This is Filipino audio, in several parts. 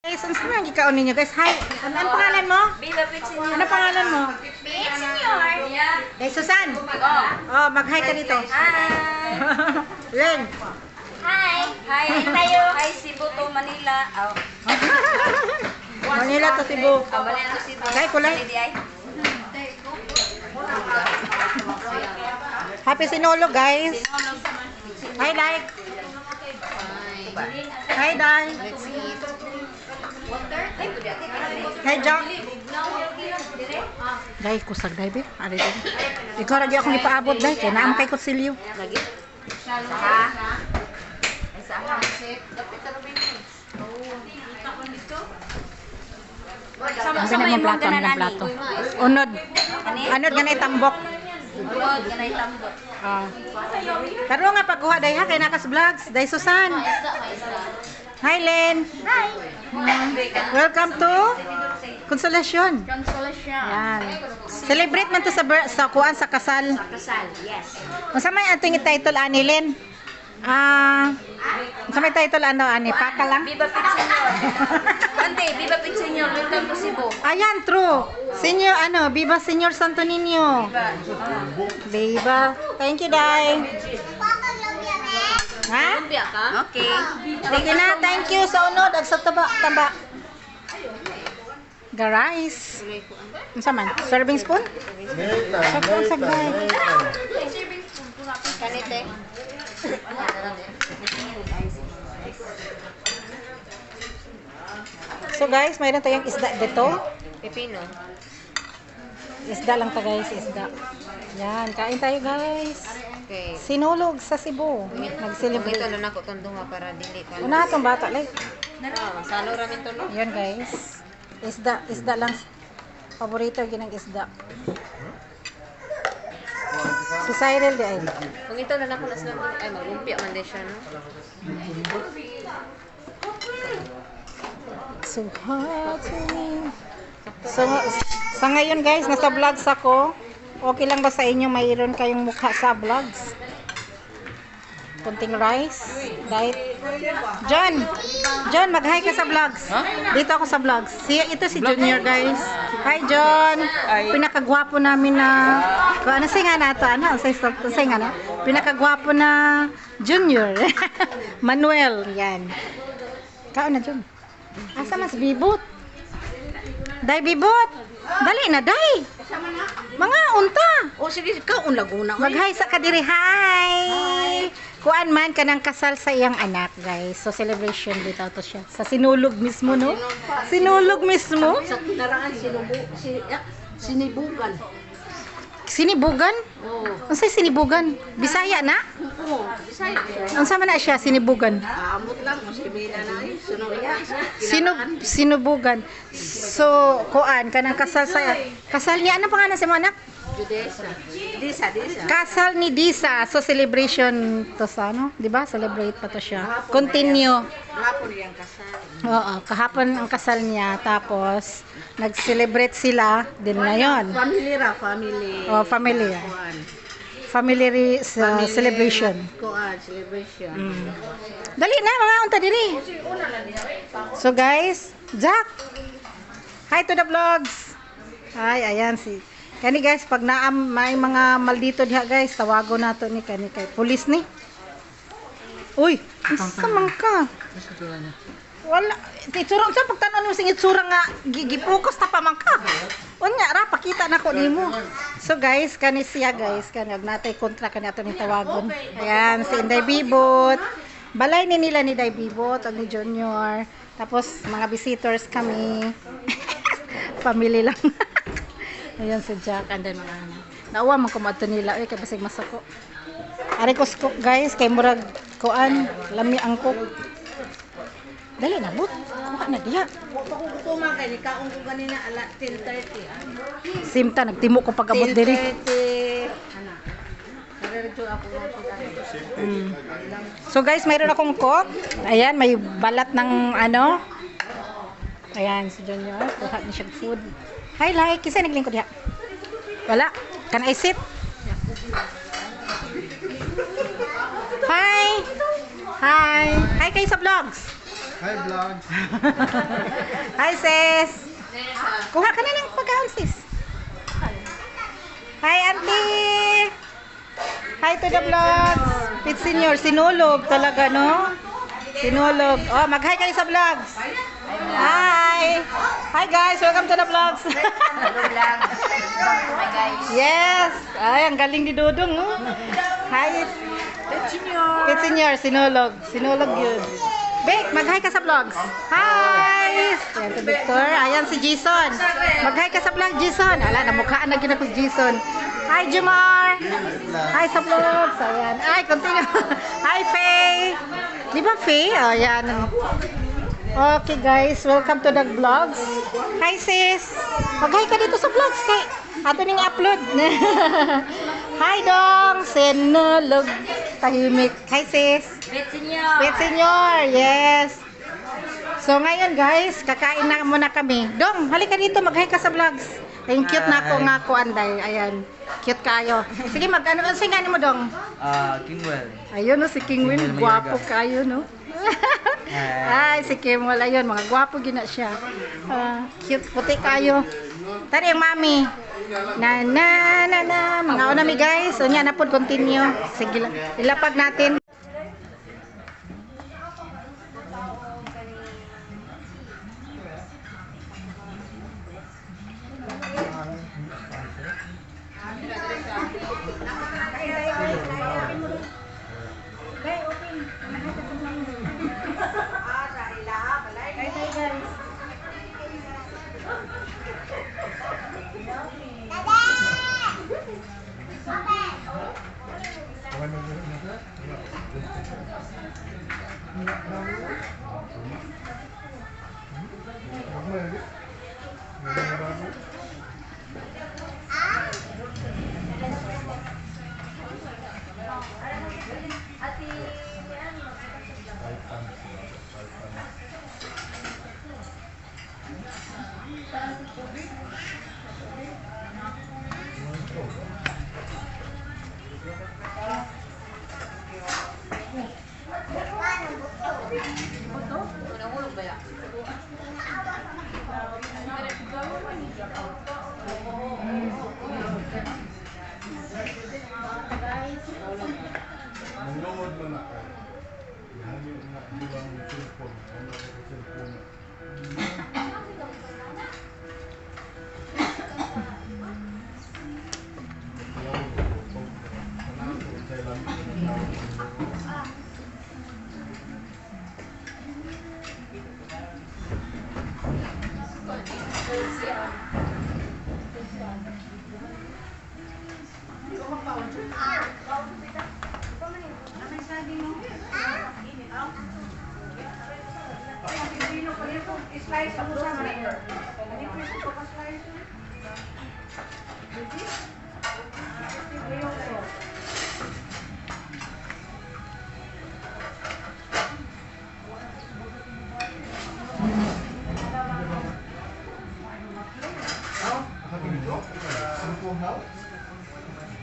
Guys, ano saan ang ikaw ninyo guys? Hi! Ano pangalan mo? Biba Pitsenyor. Ano pangalan mo? Pitsenyor. Guys, Susan! Oh, mag-hi ka dito. Hi. Len! Hi. Hi. Tayo. Hi, Cebu to Manila. Oh. Manila to Cebu. Manila to Cebu. Kay kulay. Happy Sinulog guys. Hi, like. Hi, Dai. Hi, Jack. Dai, kusag Dai, be. Ari din. Ikaw lagi akong ipaabot, Dai. Kaya naam kay kutsilyo. Lagi. Saha. Saha. Ang ganang plato, ang plato. Unod. Anod ganay tambok. Unod ganay tambok. Pero nga pagkuha Dai ha, kay nakas vlogs. Dai Susan. Hi, Len. Hi. Welcome to Consolation. Consolation. Yan. Celebrate man to sa kuan sa kasal. Kasal. Yes. Unsa may ating title ani Len? Unsa may title ano ani? Paka lang. Biba Pitsenyor. Ante, Biba Pitsenyor. Welcome to Cebu. Ayan, true. Senior ano, Viva Senior Santo Niño. Viva. Thank you, Dai. Ha? Lumpia ka? Okay. Okay na, thank you sa unod ag sa taba. Garais. Unsa man? Serving spoon? Sagbay. Kanite. So guys, mayroon tayong isda dito. Pepino. Isda lang ta guys, isda. Yan, kain tayo guys. Okay. Sinulog sa Cebu. Ito Nag-celebrate. na nako tundunga para dili ka. Una itong bata like. Salo ramin to no. Yan guys. Isda lang. Paborito ginang isda. Si Cyril di ay. Kung ito na nako nas lang ay maglumpia man din siya no. So hot to me. So, sa ngayon guys, nasa vlogs ako. Okay lang ba sa inyo mayroon kayong mukha sa vlogs? Kunting rice, diet. John, mag-hi ka sa vlogs. Dito ako sa vlogs. Ito si Junior guys. Hi John. Pinakagwapo namin na ano singa na to? Ano? Singa na? Pinakagwapo na Junior. Manuel, yan. Kaon na John. Asa mas bibot? Day bibot. Dali na, day. Mga unta. O sige ka un Laguna. Mag-hi sa kadiri. Hi. Kuan man kanang kasal sa iyang anak, guys. So celebration dito to siya. Sa Sinulog mismo, no? Sinulog mismo. Sa naraan sinibugan. Sinibugan? Oo. Unsay sinibugan? Bisaya na? Oo, Bisaya. Unsa man na siya sinibugan? Amot lang mo sibina na ay sunog ya. Sinubugan. So, kuan kanang kasal niya ano pangalan sa mga anak? Judesa. Disa. Kasal ni Disa. So celebration to sa ano, 'di ba? Celebrate pa to siya. Continue. Hapon yang kasal. Oo, kahapon ang kasal niya tapos nag-celebrate sila din ngayon. Family ra, family. Oh, family. Celebration. Kuan, celebration. Dali na mga unta diri. So guys, Jack. Hi to the vlogs. Hi, ayan si kani guys, pag may mga maldito diha guys, tawago nato ni kani kay pulis ni. Uy, asa man ka? Wala, itsurang sa pagtanon mo sing itsura nga gigipokus ta pa man ka. Unya ra pakita nako nimo. So guys, kani siya guys, kanag natay kontra kani ato ni tawagon. Ayan si Inday Bibot. Balay ni nila ni Inday Bibot ug ni Junior. Tapos mga visitors kami. Family lang. Ayan si Jack and then mga ano. Nauwa man ko madto nila kay basig masako. Ari ko guys kay murag kuan lami ang cook. Dali na but. Kuha na diha. Pagkukutuma kay ni kaon ko ganina ala 10:30. Simta nagtimo ko pag-abot diri. Ana. Diretso ako So guys, mayroon akong cook. Ayan, may balat ng ano. Ayan si Junior, kuha ni siya food. Hi, like, kisa naglingkod diha. Wala. Can I sit? Hi. Hi. Hi kayo sa vlogs. Hi, vlog. Hi, sis. Kuha ka na ng pagkaon, sis. Hi, auntie. Hi to the vlogs. Pit Senior, sinulog talaga, no? Sinulog. Oh, mag-hi kayo sa vlogs. Hi. Hi, guys. Welcome to the vlogs. Yes. Ay, ang galing ni Dudong, no? Hi. Pit Senior, sinulog. Sinulog yun. Bek, mag-hi ka sa vlogs. Hi! Ayan si Victor. Ayan si Jason. Mag-hi ka sa vlog, Jason. Ala, namukhaan na ginapos Jason. Hi, Jumar. Hi sa vlogs. Ayan. Ay, continue. Hi, Faye. Di ba, Faye? O, ayan. Okay, guys. Welcome to the vlogs. Hi, sis. Mag-hi ka dito sa vlogs. Kay ato ning upload. Hi, Dong. Sinulog. Tahimik. Hi, sis. Pit Senior. Pit Senior, yes. So ngayon guys, kakain na muna kami. Dong, halika dito, mag-hi ka sa vlogs. Ayun, cute na ako nga ko, Anday. Ayan, cute kayo. Sige, mag-ano, singanin mo, Dong. Kingwell. Ayun, no, si King Will, King Will gwapo Mayorga. kayo, no? Ay, si Kim, wala yun, mga gwapo gina siya. Cute, puti kayo. Tari yung mami. Na, mga unami guys. O niya, napod, continue. Sige, ilapag natin. Nanonood mo na kayo. Hangin na bilang cellphone. Ano ko sa cellphone?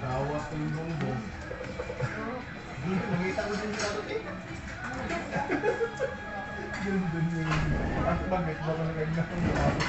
Tawa ko yung bumbong. Nakita ko din sa atin. Yun dun yung... At bakit baka nagagnak ang bumbong.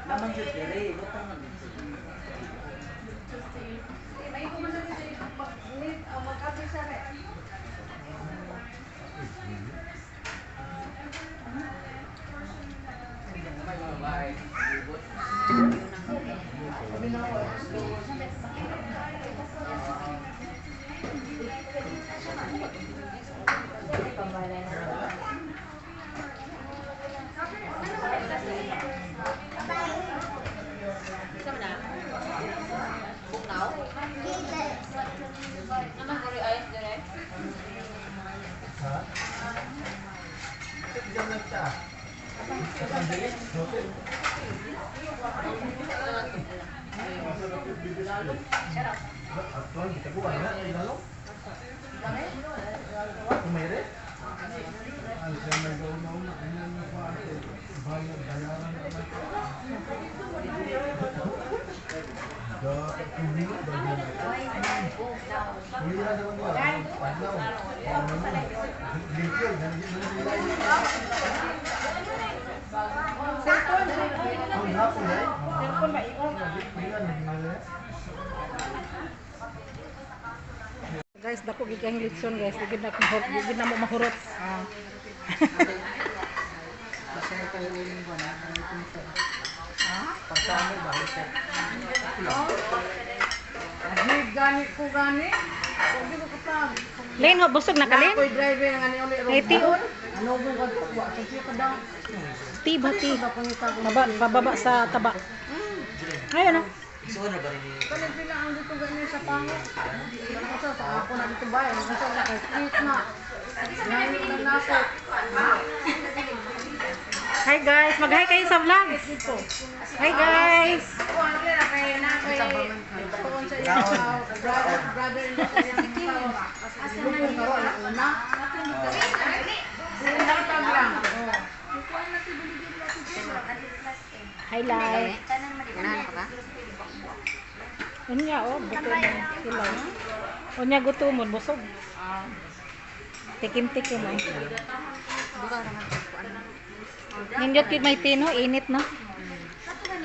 Naman jud diri, butang man. Ha? Jangan siya. Actual, kita buat na, ay lalo. Kumere? Ano siya may gawin na una? Ano yung bayad, bayaran na naman. Dapat kumili, bayaran na. Kumili na naman niya. Paglaw. Ano naman? Limpyo, nanilay niya. Ang hapon na eh. Cellphone ba iyon? Tingnan, nanilay. Guys, dako gigang litson guys. Digid na mo mahurot. Ah. Gani ko gani. Hindi ko kapag. Len, ho, busog na ka, Len? Ako'y driver ng ani ulit. Eh, tiyon. Ano ko kadto? Kasi ka daw. Tiba, tiba. Pangita ko. Bababa sa taba. Ayun na. Isuon na ba rin ni? Kanin pila ang dito gani sa pangit. Kasi sa ako na dito ba? Kasi na kay street na. Ngayon lang nako. Hi guys, mag-hi kayo sa vlog. Hi guys. Ako ang kaya kay na kay tuon sa iya brother in law kaya ang tao. Asa man ni una? Sinatag lang. Hi live. Unya oh, buto mo sila. Unya gutumon busog. Tikim-tikim oh. Nindot yun may pino, init no?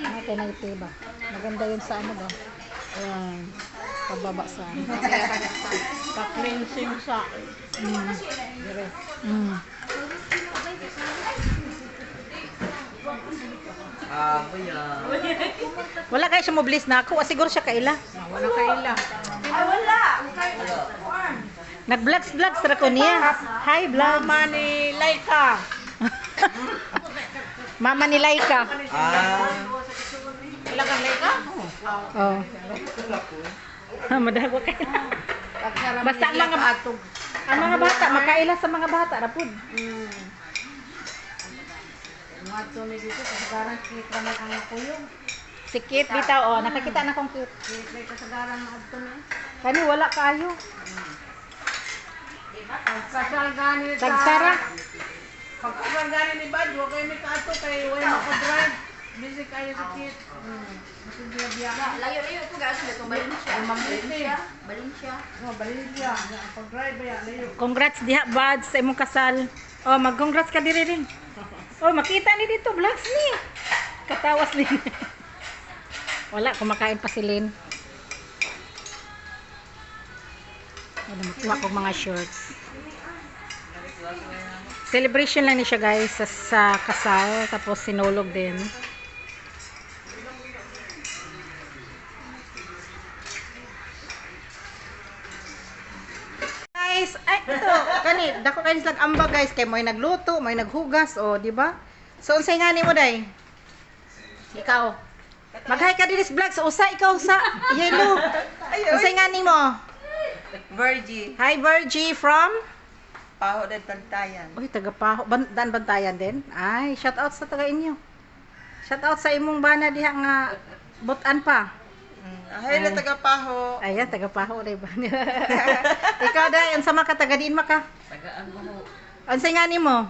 Okay na ito ba? Maganda yun sa ano ba? Ayan. Pababa sa ano. Pa-cleansing sa Dire. Kuya. Wala kayo siya moblis na ako. Siguro siya kaila. wala kaila. Nag-vlogs ra ko niya. Hi vlog. Mama ni Laika. Mama ni Laika. Ilang kang Laika? Oh. Madago kayo. Basta ang mga atog. Ang mga bata, makaila sa mga bata rapud. Mga ato ni dito kasagaran kit naman ang kuyog. Sikit bitaw oh, nakakita na kong cute. Kit may kasagaran mga ato ni. Kani wala kayo. Pagkasal gani sa Tagsara. pagkasal gani ni Bad, wa kay mi kaato kay way mako-drive. Busy kayo sa kit. Kasi biya. Layo-layo ito guys, ito Valencia. Valencia. Valencia. Oh, Valencia. Pag-drive ba yan? Layo. Congrats diha bad sa imong kasal. Oh, mag-congrats ka diri rin. Oh, makita ni dito vlogs ni. Katawas ni. Wala kumakain pa si Lynn. Ano makuha kong mga shorts. Celebration lang ni siya guys sa kasal tapos sinulog din. Guys, ay ito, kani dako kayo slag amba guys kay mo'y nagluto, mo'y naghugas o di ba? So unsay nga nimo day? Ikaw. Mag-hi ka diri sa vlog sa usa ikaw sa yellow. Unsay nga nimo? Virgie. Hi Virgie from Paho de Tantayan. Uy, taga Paho, Dan Bantayan din. Ay, shout out sa taga inyo. Shout out sa imong bana diha nga butan pa. Ay, na taga Paho. Ayan, taga Paho ray ba. Ikaw day, unsa man ka taga diin maka? Taga Aguho. Unsay nga nimo?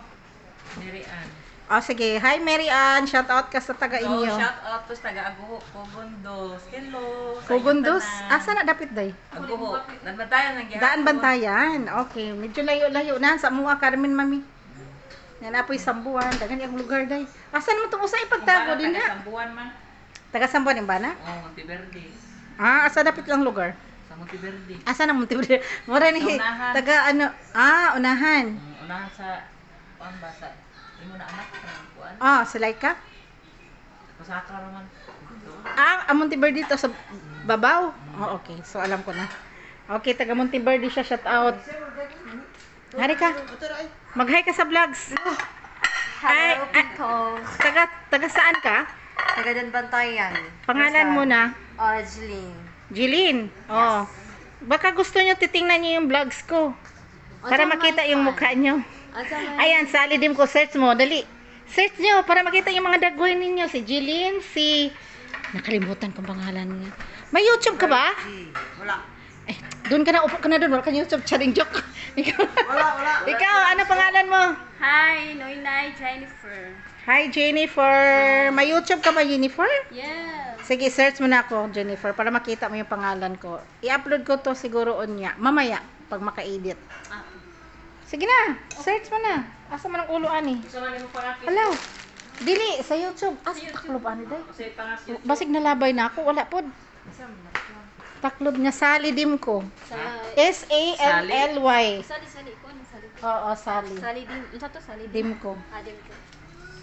Dirian. Oh, sige. Hi Mary Ann, shout out ka sa taga inyo. shout out to taga Aguho. Kugundos. Hello. Kugundos. Asa na dapit day? Aguho. Nagbantayan ng gihapon. Daan Bantayan. Okay, medyo layo-layo na sa mua Carmen Mami. Yan apoy Sambuan, dagan yung lugar day. Asa naman tong usa ipagtago din ha? Sambuan man. Taga Sambuan yung bana? Oh, Monteverde. Ah, asa dapit lang lugar? Sa Monteverde. Asa na Monteverde? Mura ni Sa unahan. taga ano? Ah, unahan. Unahan sa kuan ba sa imo na anak sa kuan. Ah, sa Laika? Pasaka naman. Ah, Monteverde dito sa babaw. Oh, okay. So alam ko na. Okay, taga Monteverde siya, shout out. Hari ka. Mag-hi ka sa vlogs. Ay, Hello, people. taga saan ka? Taga Dan Bantayan. Pangalan mo na? Jeline. Jilin. Oh. Baka gusto nyo titingnan nyo yung vlogs ko. Para makita yung mukha nyo. Ayan, sa alidim ko, search mo. Dali. Search nyo para makita yung mga dagoy ninyo. Si Jilin, si... Nakalimutan kong pangalan niya. May YouTube ka ba? Wala. Eh, doon ka na, upo ka na doon. Wala ka YouTube. Charing joke. Wala. Ikaw, ano pangalan mo? Hi, Noinay Jennifer. Hi, Jennifer. May YouTube ka ba, Jennifer? Yes. Sige, search mo na ako, Jennifer, para makita mo yung pangalan ko. I-upload ko to siguro niya. Mamaya, pag maka-edit. Ah. Sige na, search mo na. Asa man ang ulo ani? Sa man mo para Hello. Dili sa YouTube. Taklob ani day. Kasi pangas Basig nalabay na ako, wala pod. Taklob niya Sally Dimko. Sa S-A-L-L-Y. Sali ko ano sali. Oo, Sally. Sali din. Unsa to sali din? Dimko. Adim ko.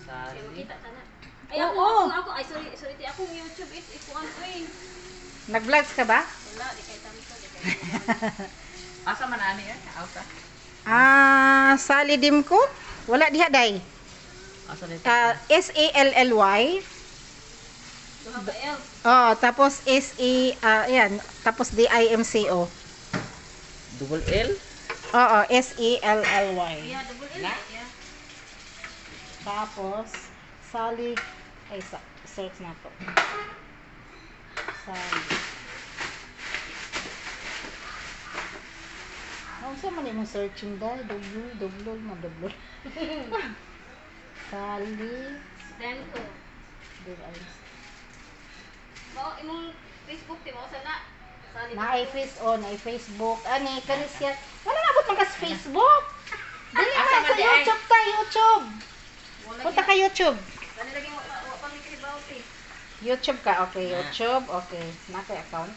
sa Ay makita ta na. Ay Oo. ako ay sorry ti akong YouTube it ikuan ko eh. Nag-vlogs ka ba? Wala di kay tami ko di kay. asa man ani out ka. Ah, Sally Dimko? Wala diha day. Asa nito? S-A-L-L-Y. Duha ka L. Oh, tapos ayan, tapos D-I-M-C-O. Double L. Oo, S-A-L-L-Y. Yeah, double L. Yeah. Tapos, Sally, ay, search na to. Sally. Ano sa man yung searching dahil? Double, madouble. Sally. Then ko. D-I-M-C. Mao imong Facebook ti mo sana. Sali. Na Facebook. Ani, kanis yan. Wala na abot man kas Facebook. Dali Asa na man sa di ay? YouTube ta, YouTube. Wala Punta ka YouTube. Kani lagi mo wa pa mi kinibaw ti. YouTube ka, okay. YouTube, okay. Naka account.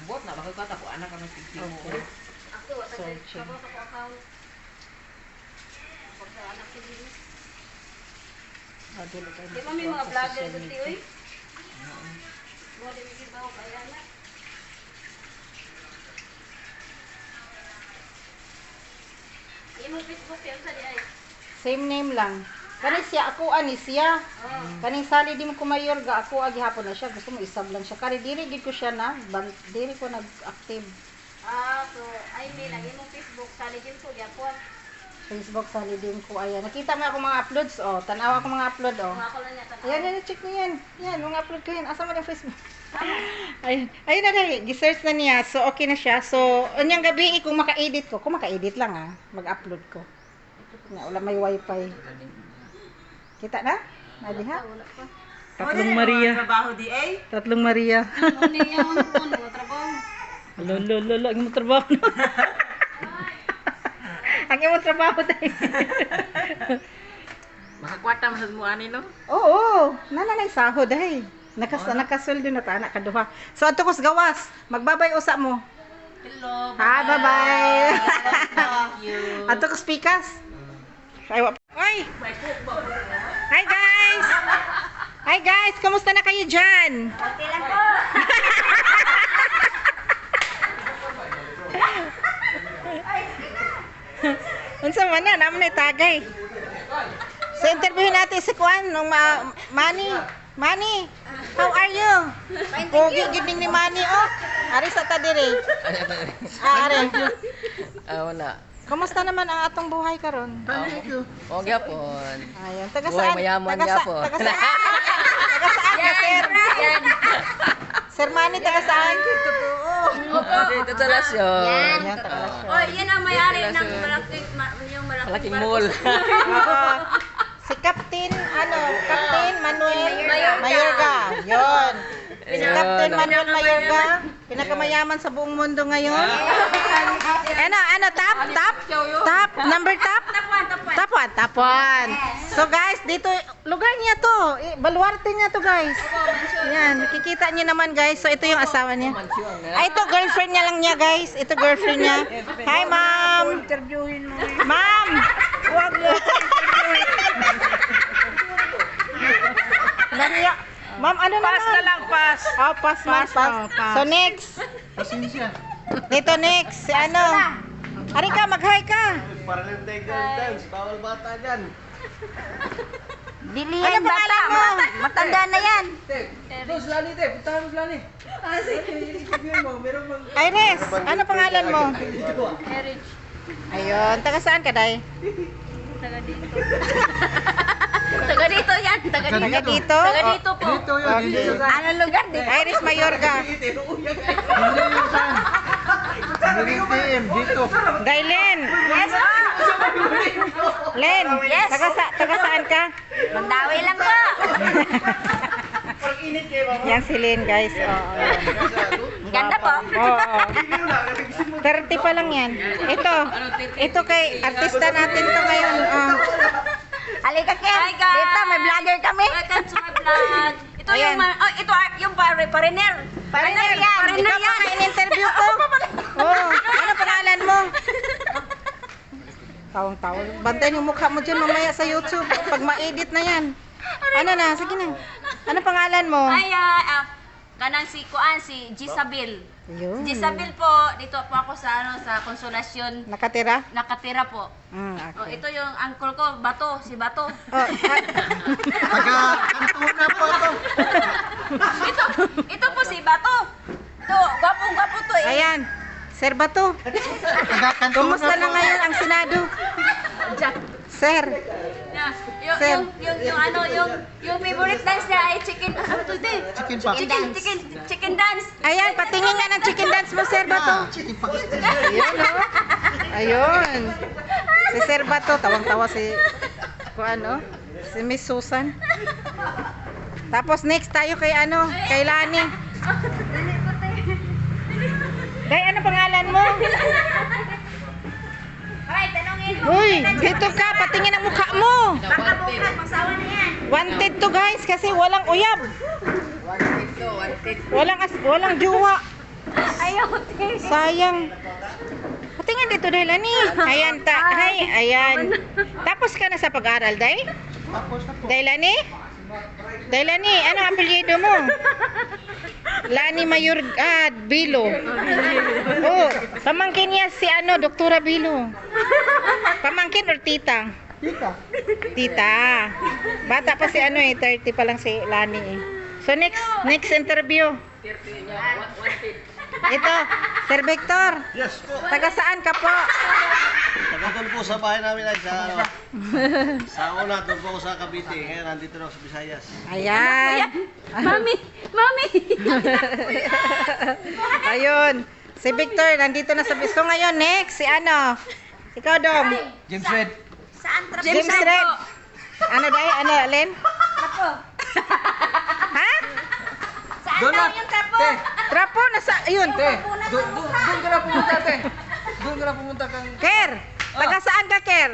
Bot na bakal kata ko anak ka ng tigti mo. Okay. Ako sa Searching. sa account. Pag sa anak ko din. Oh, dili ka. Di ba may mga sa vlogger social dito media. oy? Mo di mi kinibaw kaya na. Imong Facebook ti unsa di ay? Same name lang. Kani siya, ako ani siya. Oh. Kaning Sally di mo ko mayor ga ako agi hapon na siya. Gusto mo isab lang siya. Kani diri gid ko siya na, diri ko nag-active. Ah, so ay may lagi mong Facebook sali din ko gyapon. Facebook Sally din ko ayan. Nakita mo ako mga uploads oh. Tanaw ako mga upload oh. Mga ko lang niya tan. Ayan, check niyo yan. Yan, mga upload ko yan. Asa mo yung Facebook? Ayun, ayun na dali. Gisearch na niya. So, okay na siya. So, anyang gabi, kung maka-edit ko, kung maka-edit lang ah, mag-upload ko. Na, wala may wifi. Kita na? Nadiha? Wala pa. Tatlong Maria. Trabaho di ay. Tatlong Maria. Ano niya mo trabaho? Lolo, ang imo trabaho no? Ang imo trabaho tayo. Makakwarta masad mo ani no? Oo, nananay sahod ay. Nakasweldo na ta anak kaduha. So ato kos gawas, magbabay usa mo. Hello. Ha, bye-bye. Thank you. Ato kos pikas. Ay, Oy! Hi guys! Hi guys, kamusta na kayo dyan? Okay lang po. Unsa man na, naman na tagay. So interviewin natin si Kuan nung Manny, how are you? Pogi gid ni Manny oh. Ari sa ta dire. Ari. Wala. Kumusta naman ang atong buhay karon? O gyapon. Ayun, taga Buhay saan? mayaman Taga gyapon. Taga saan? Taga saan ka, sir? Sir Manny, taga saan? Dito sa Lasyon. Yan, taga Lasyon. Oh, yan ang may-ari ng malaking yung Malaking mall. Oo. Si Captain Manuel Mayorga. Yon. Si Captain Manuel Mayorga, pinakamayaman sa buong mundo ngayon. Ano, top? Number top? Top 1. So guys, dito, lugar niya to. Baluarte niya to guys. Yan, makikita niyo naman guys. So ito yung asawa niya. Ay, ito girlfriend niya lang niya guys. Ito girlfriend niya. Hi ma'am. Interviewin mo. Ma'am. Huwag mo. Nariya. Ma'am, ano na Pass na lang, pass. Oh, pass ma'am, pass. So next. Pasensya. Dito next, si ano? Ari ka, mag-hi ka. Para lang tayo dance. Bawal bata dyan. Dili yan, bata mo. Matanda na yan. Dos, lani, te. Puntahan mo, lani. Iris, ano pangalan mo? Ayun, taga saan ka, Day? Taga dito yan. Taga dito. Taga dito? Taga dito po. Dito yun. Dito yun. Ano lugar dito? Iris Mayorga. Hindi yun saan. Simuling team. Dito. Daylen. Yes po. Len, Yes. taga saan ka? Mandawi lang po. Yan si Len, guys. Oo. Ganda po. Oo. 30 pa lang yan. Ito kay artista natin to ngayon. Oh. Halika, Ken. Hi, guys. Dito, may vlogger kami. Welcome to my vlog. Ito Ayan. ito yung pariner. Pariner yan. Pariner Ikaw pa nga in-interview ko. Oh, ano pangalan mo? Tawang-tawang. Bantayan yung mukha mo dyan mamaya sa YouTube. Pag ma-edit na yan. Ano na? Sige na. Ano pangalan mo? Ay, kanang si Gisabel. Yun. Gisabel po, dito po ako sa sa Konsolasyon Nakatira? nakatira po. Oh, Okay. ito yung uncle ko, si Bato. Oh, Taga-kanto na po ito. Ito po si Bato. Ito, gwapong-gwapo to eh. ayan. Sir Bato. Taga-kanto Kumusta na ngayon ang Senado? Sir. Yeah, Sir. yung favorite dance niya ay chicken. Ano to ito? Chicken pa. Chicken dance. Ayan, patingin nga ng chicken dance mo, Sir Bato. Chicken pa. Ayun, oh. Ayun. Si Sir Bato, tawang-tawa si si Miss Susan. Tapos next tayo kay kay Lani. Day, ano pangalan mo? Alright, tanongin mo. Uy, dito ka, patingin ang mukha mo. Baka bukas, magsawa na yan. Wanted to guys kasi walang uyab. Walang jowa. Ayaw, te. Sayang. Patingin dito dahil Lani. Ayan ayan. Tapos ka na sa pag-aral, Day? Tapos na po. Dailani? Dailani, anong apelyido mo? Lani Mayorga Bilo. Oh, pamangkin niya si Doktora Bilo. Pamangkin or tita? Tita. Tita. Bata pa si 30 pa lang si Lani eh. So next interview. Ito, Sir Victor. Yes po. Taga saan ka po? Taga doon po sa bahay namin ay sa una doon po ako sa Cavite. Ngayon nandito na ako sa Visayas. Ayan. Mami! Ayun. Si Victor, nandito na sa So ngayon, next, si Ikaw, Dom. James Red. Saan trap? James Red. Len? Trapo. Ha? Saan daw yung trapo? Trapo, ayun. Doon ka na pumunta, te. Doon ka na pumunta kang Ker, taga saan ka, Ker?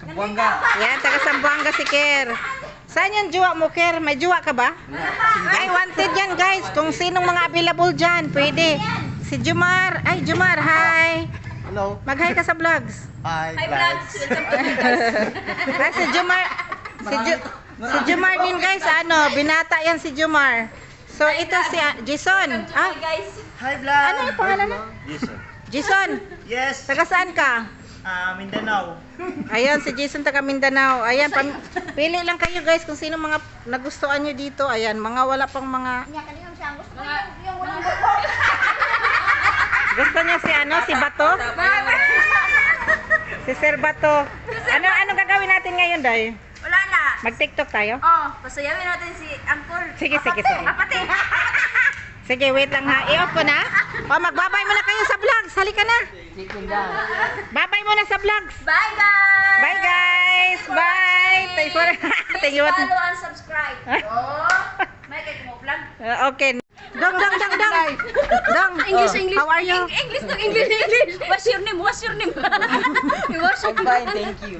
Sambuanga. Yan, taga Sambuanga si Ker. Saan yung jowa mo, Ker? May jowa ka ba? Ay, wanted yan, guys. Kung sinong mga available dyan, pwede. Si Jumar. Ay, Jumar, hi. Hello. Mag-hi ka sa vlogs. Hi, Hi, vlogs. vlogs. Ay, si Jumar. Si Jumar din, guys. Binata yan si Jumar. So, ito si Jason. Hi, guys. Hi, vlog. Ano yung pangalan mo? Jason. Jason, Yes. taga saan ka? Mindanao. Ayan, si Jason taga Mindanao. Ayan, pili lang kayo guys kung sino mga nagustuhan nyo dito. Ayan, mga wala pang mga... Gusto niya si Bato? Si Sir Bato. Ano gagawin natin ngayon, Day? Wala na. Mag-TikTok tayo? Oh, pasayawin natin si Uncle. Sige. Apate. Sige, wait lang ha. I-off ko na. O, magbabay muna kayo sa vlogs. Halika na. Babay muna sa vlogs. Bye, guys. Bye, guys. Bye. Thank you. Please follow and subscribe. Oh, may kayo mo vlog. Okay. Dong. English, Oh, English. How are you? English lang, English. What's your name? What's your name? What's your I'm fine, thank you.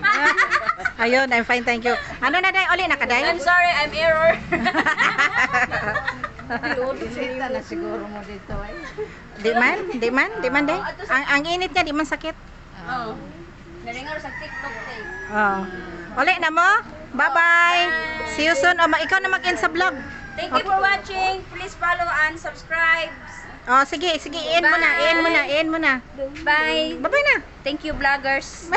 Ayun, I'm fine, thank you. Ano na day? Uli na ka day? I'm sorry, I'm error. Bisita na siguro mo dito eh. Di man day. Ang init niya, di man sakit. Oh. Naringar sa TikTok tayo. Oh. Uli na mo? Bye-bye. See you soon. Ikaw na mag-end sa vlog. Thank you for watching. Please follow and subscribe. Oh, sige, i-end mo na. Bye. Bye-bye Bye. na. Thank you, vloggers.